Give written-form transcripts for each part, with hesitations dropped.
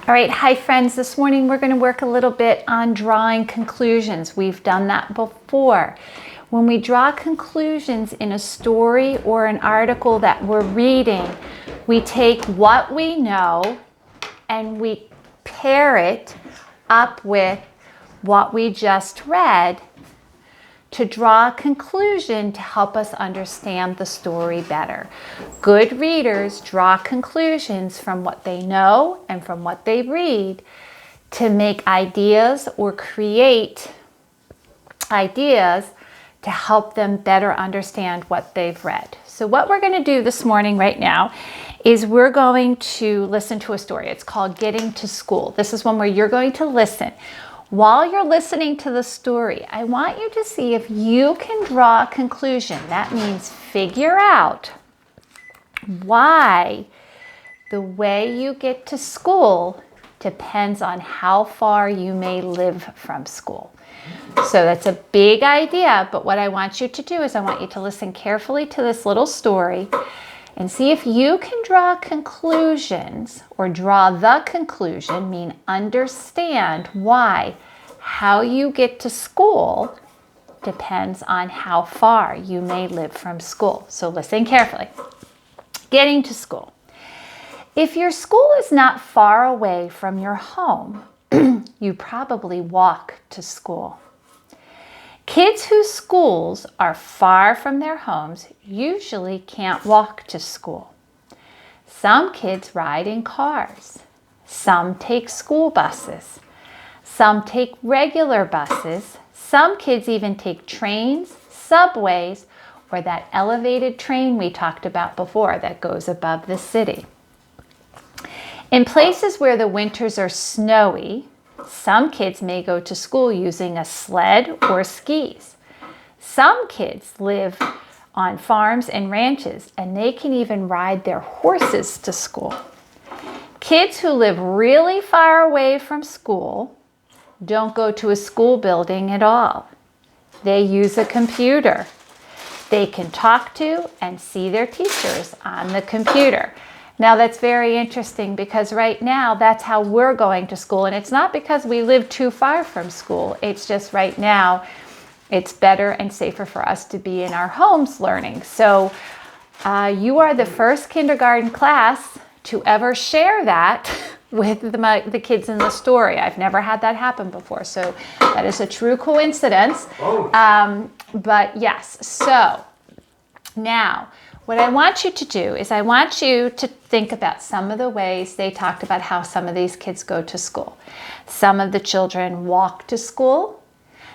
All right, hi friends. This morning we're going to work a little bit on drawing conclusions. We've done that before. When we draw conclusions in a story or an article that we're reading, we take what we know and we pair it up with what we just read to draw a conclusion to help us understand the story better. Good readers draw conclusions from what they know and from what they read to make ideas or create ideas to help them better understand what they've read. So what we're going to do this morning right now is we're going to listen to a story. It's called Getting to School. This is one where you're going to listen. While you're listening to the story, I want you to see if you can draw a conclusion. That means figure out why the way you get to school depends on how far you may live from school. So that's a big idea, but what I want you to do is I want you to listen carefully to this little story and see if you can draw conclusions, or draw the conclusion, mean understand why how you get to school depends on how far you may live from school. So listen carefully. Getting to school. If your school is not far away from your home, you probably walk to school. Kids whose schools are far from their homes usually can't walk to school. Some kids ride in cars. Some take school buses. Some take regular buses. Some kids even take trains, subways, or that elevated train we talked about before that goes above the city. In places where the winters are snowy, some kids may go to school using a sled or skis. Some kids live on farms and ranches, and they can even ride their horses to school. Kids who live really far away from school don't go to a school building at all. They use a computer. They can talk to and see their teachers on the computer. Now that's very interesting because right now that's how we're going to school, and it's not because we live too far from school. It's just right now it's better and safer for us to be in our homes learning. So you are the first kindergarten class to ever share that with the kids in the story. I've never had that happen before, so that is a true coincidence. But yes, so now what I want you to do is I want you to think about some of the ways they talked about how some of these kids go to school. Some of the children walk to school.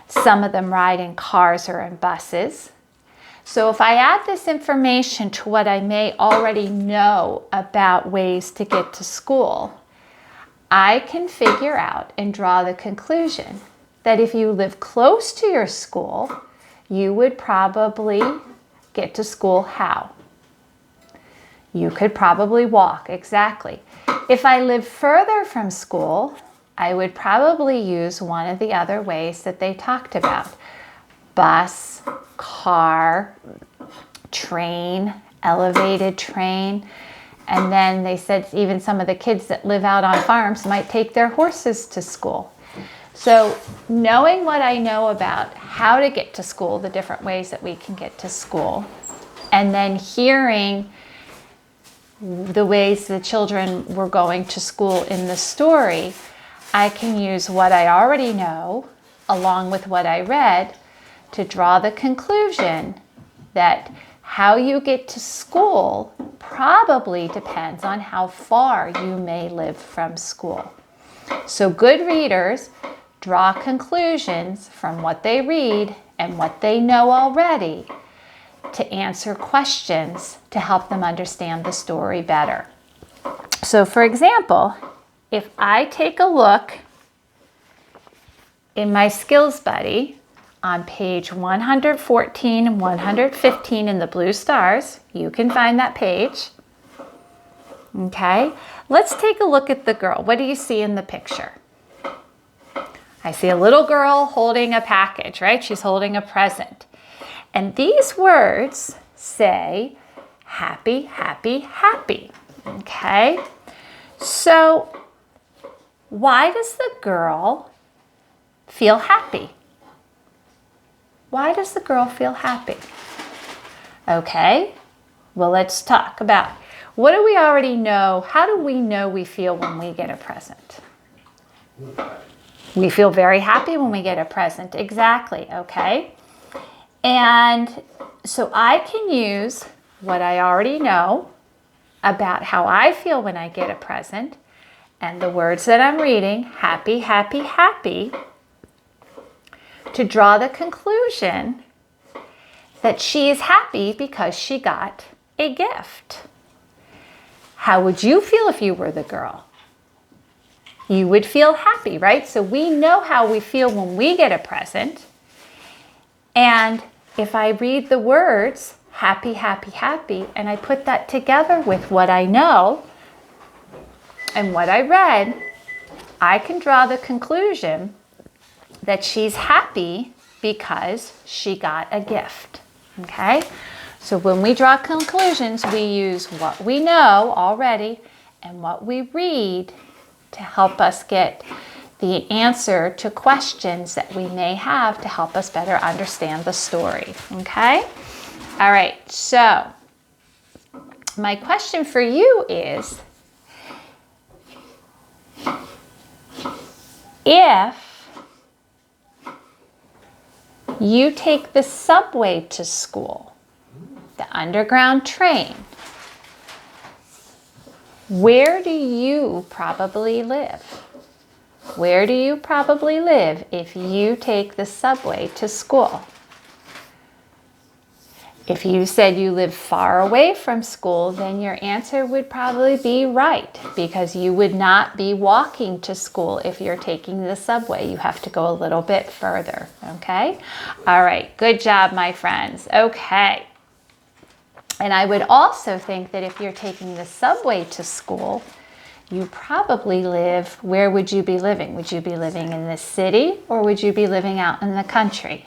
Some of them ride in cars or in buses. So if I add this information to what I may already know about ways to get to school, I can figure out and draw the conclusion that if you live close to your school, you would probably get to school how? You could probably walk, exactly. If I live further from school, I would probably use one of the other ways that they talked about. Bus, car, train, elevated train. And then they said even some of the kids that live out on farms might take their horses to school. So knowing what I know about how to get to school, the different ways that we can get to school, and then hearing the ways the children were going to school in the story, I can use what I already know along with what I read to draw the conclusion that how you get to school probably depends on how far you may live from school. So good readers draw conclusions from what they read and what they know already to answer questions to help them understand the story better. So for example, if I take a look in my Skills Buddy on page 114 and 115 in the blue stars, you can find that page. Okay, let's take a look at the girl. What do you see in the picture? I see a little girl holding a package, right? She's holding a present. And these words say happy, happy, happy. Okay? So Why does the girl feel happy? Why does the girl feel happy? Okay, well, let's talk about what do we already know? How do we know we feel when we get a present? We feel very happy when we get a present. Exactly, okay? And so I can use what I already know about how I feel when I get a present and the words that I'm reading, happy, happy, happy, to draw the conclusion that she is happy because she got a gift. How would you feel if you were the girl? You would feel happy, right? So we know how we feel when we get a present. And if I read the words, happy, happy, happy, and I put that together with what I know and what I read, I can draw the conclusion that she's happy because she got a gift, okay? So when we draw conclusions, we use what we know already and what we read to help us get the answer to questions that we may have to help us better understand the story, okay? All right, so my question for you is, if you take the subway to school, the underground train, where do you probably live? Where do you probably live if you take the subway to school? If you said you live far away from school, then your answer would probably be right, because you would not be walking to school if you're taking the subway. You have to go a little bit further, okay? All right, good job, my friends. Okay. And I would also think that if you're taking the subway to school, you probably live, where would you be living? Would you be living in the city or would you be living out in the country?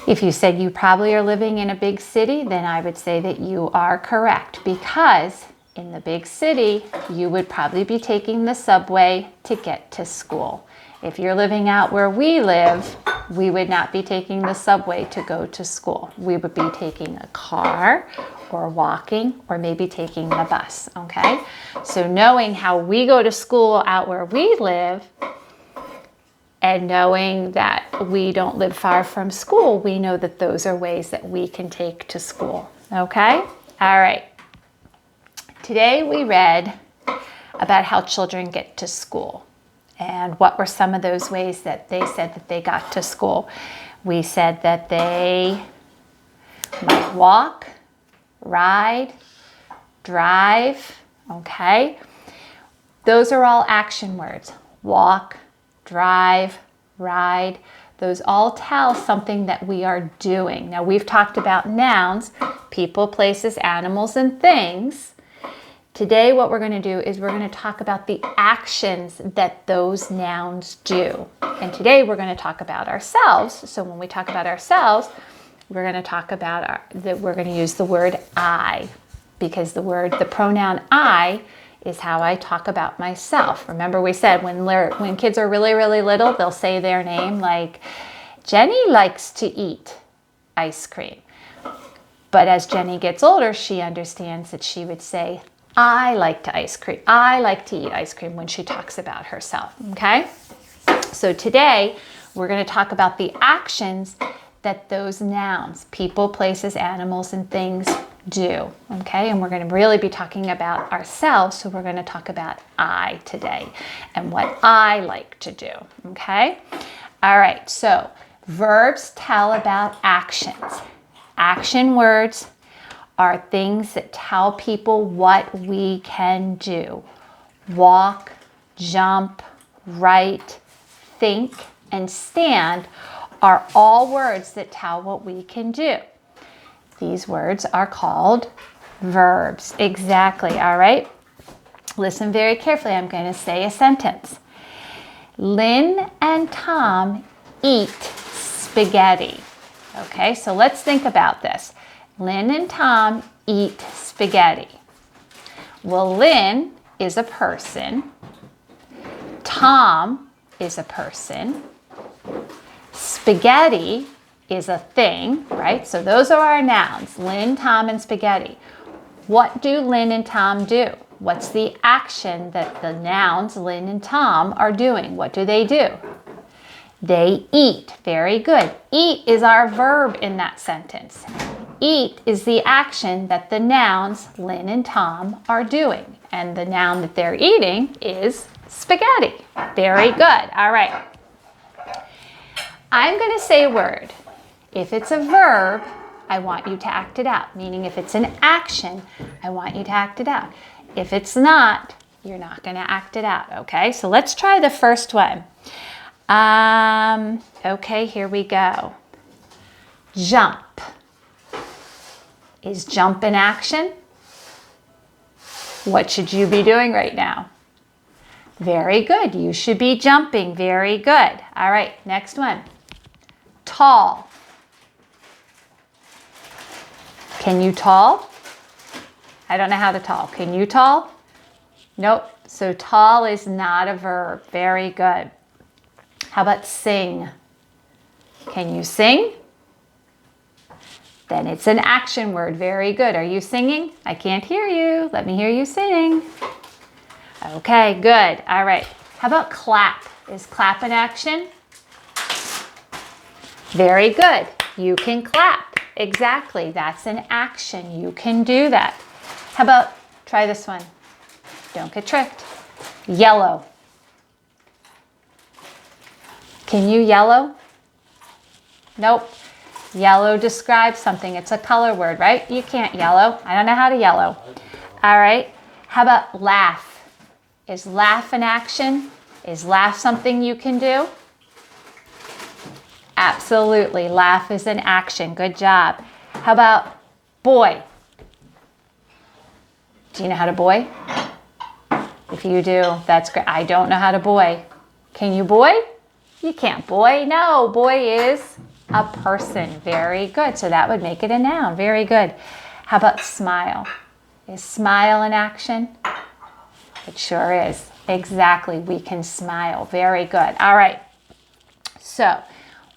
If you said you probably are living in a big city, then I would say that you are correct, because in the big city, you would probably be taking the subway to get to school. If you're living out where we live, we would not be taking the subway to go to school. We would be taking a car or walking or maybe taking the bus, okay? So knowing how we go to school out where we live and knowing that we don't live far from school, we know that those are ways that we can take to school, okay? All right. Today we read about how children get to school. And what were some of those ways that they said that they got to school? We said that they might walk, ride, drive, okay? Those are all action words. Walk, drive, ride. Those all tell something that we are doing. Now, we've talked about nouns, people, places, animals, and things. Today, what we're going to do is we're going to talk about the actions that those nouns do. And today, we're going to talk about ourselves. So when we talk about ourselves, we're going to talk about we're going to use the word I, because the pronoun I is how I talk about myself. Remember, we said when kids are really, really little, they'll say their name, like Jenny likes to eat ice cream. But as Jenny gets older, she understands that she would say, I like to ice cream. I like to eat ice cream when she talks about herself, okay? So today, we're going to talk about the actions that those nouns, people, places, animals, and things do, okay? And we're going to really be talking about ourselves, so we're going to talk about I today and what I like to do, okay? All right, so verbs tell about actions. Action words are things that tell people what we can do. Walk, jump, write, think, and stand are all words that tell what we can do. These words are called verbs. Exactly, all right? Listen very carefully. I'm going to say a sentence. Lynn and Tom eat spaghetti. Okay, so let's think about this. Lynn and Tom eat spaghetti. Well, Lynn is a person. Tom is a person. Spaghetti is a thing, right? So those are our nouns, Lynn, Tom, and spaghetti. What do Lynn and Tom do? What's the action that the nouns Lynn and Tom are doing? What do? They eat. Very good. Eat is our verb in that sentence. Eat is the action that the nouns Lynn and Tom are doing. And the noun that they're eating is spaghetti. Very good. All right. I'm going to say a word. If it's a verb, I want you to act it out. Meaning if it's an action, I want you to act it out. If it's not, you're not going to act it out. Okay, so let's try the first one. Okay, here we go. Jump. Is jump an action? What should you be doing right now? Very good. You should be jumping. Very good. All right, next one. Tall. Can you tall? I don't know how to tall. Can you tall? Nope. So tall is not a verb. Very good. How about sing? Can you sing? Then it's an action word. Very good. Are you singing? I can't hear you. Let me hear you sing. Okay, good. All right. How about clap? Is clap an action? Very good. You can clap. Exactly. That's an action. You can do that. How about, try this one. Don't get tricked. Yellow. Can you yellow? Nope. Yellow describes something. It's a color word, right? You can't yellow. I don't know how to yellow. All right. How about laugh? Is laugh an action? Is laugh something you can do? Absolutely. Laugh is an action. Good job. How about boy? Do you know how to boy? If you do, that's great. I don't know how to boy. Can you boy? You can't boy. No, boy is a person. Very good. So that would make it a noun. Very good. How about smile? Is smile an action? It sure is. Exactly. We can smile. Very good. All right. So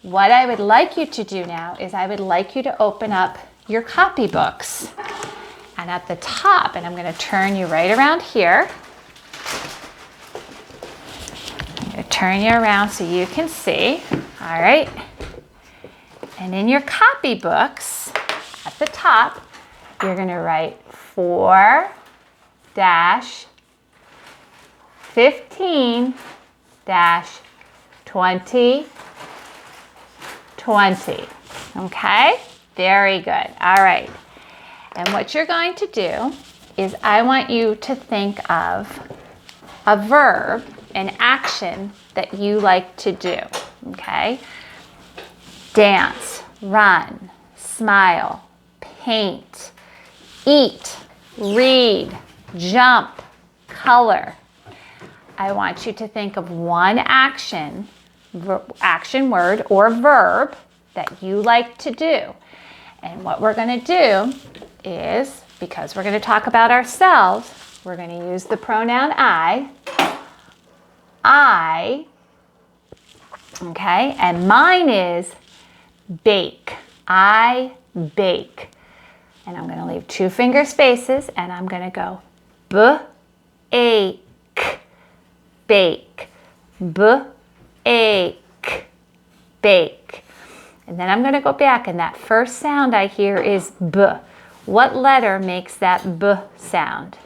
what I would like you to do now is I would like you to open up your copybooks. And at the top, and I'm going to turn you right around here. I'm going to turn you around so you can see. All right. And in your copybooks, at the top, you're going to write 4-15-2020. Okay? Very good. All right. And what you're going to do is I want you to think of a verb, an action that you like to do, okay? Dance, run, smile, paint, eat, read, jump, color. I want you to think of one action word or verb that you like to do. And what we're going to do is, because we're going to talk about ourselves, we're going to use the pronoun I, okay, and mine is bake. I bake. And I'm going to leave 2 finger spaces, and I'm going to go b-a-k, bake, b-a-k, bake. And then I'm going to go back, and that first sound I hear is B. What letter makes that B sound?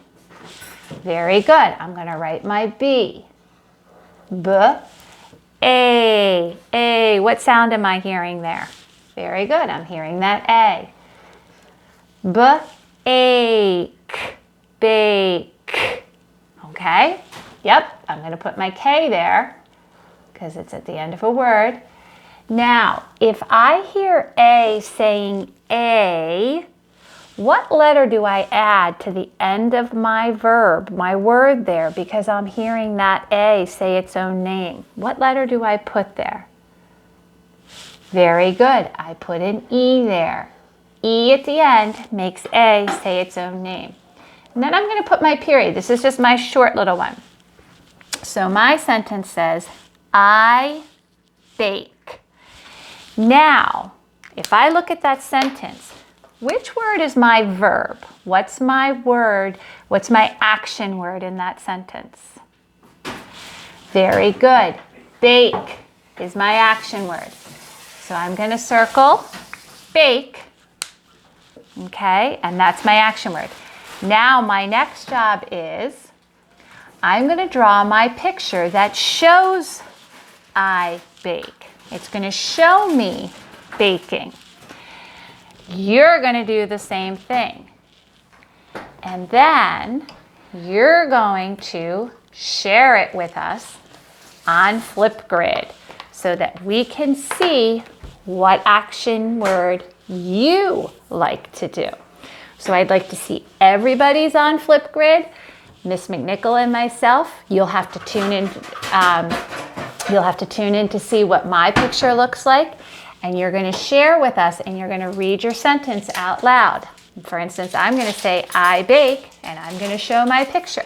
Very good. I'm going to write my B. B, A, A. What sound am I hearing there? Very good. I'm hearing that A. B-A-K, bake. Okay? Yep. I'm going to put my K there because it's at the end of a word. Now, if I hear A saying A, what letter do I add to the end of my verb, my word there, because I'm hearing that A say its own name? What letter do I put there? Very good. I put an E there. E at the end makes A say its own name. And then I'm going to put my period. This is just my short little one. So my sentence says, I bake. Now, if I look at that sentence, which word is my verb? What's my word? What's my action word in that sentence? Very good. Bake is my action word. So I'm going to circle bake. Okay, and that's my action word. Now my next job is I'm going to draw my picture that shows I bake. It's going to show me baking. You're going to do the same thing. And then you're going to share it with us on Flipgrid so that we can see what action word you like to do. So I'd like to see everybody's on Flipgrid. Miss McNichol and myself, you'll have to tune in. You'll have to tune in to see what my picture looks like, and you're going to share with us, and you're going to read your sentence out loud. For instance, I'm going to say I bake, and I'm going to show my picture.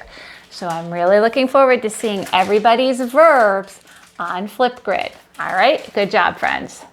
So I'm really looking forward to seeing everybody's verbs on Flipgrid. All right, good job, friends.